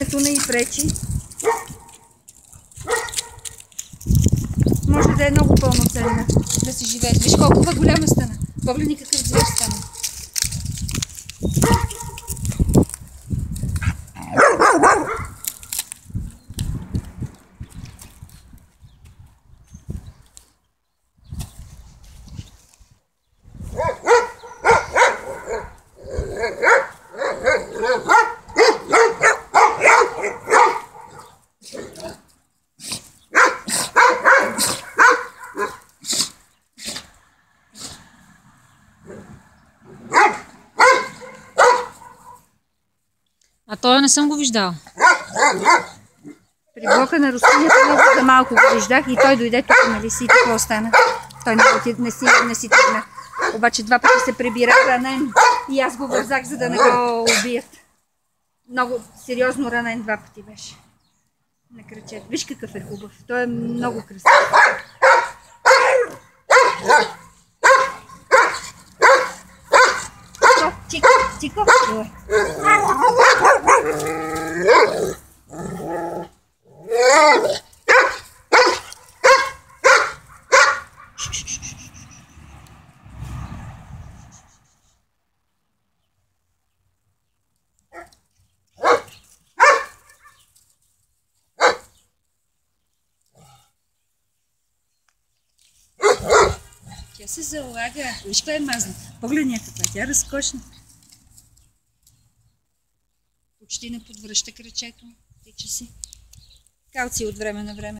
Ето не и пречи. Може да е много пълноценна да си живее. Виж колко голяма стана. Погледни какъв звер стана. А той не съм го виждал. При блока на растенията много за малко го виждах и той дойде тук, нали си, какво остана. Той не си тръгна. Обаче два пъти се прибира ранен и аз го вързах, за да не го убият. Много сериозно ранен два пъти беше. На кръчето. Виж какъв е хубав. Той е много красив. Чико, Чико, чико. Тя се залага. Виж каква е мазна. Погледни каква. Тя е разкошна. Почти не подвръща кръчето. Тича си. Калци от време на време.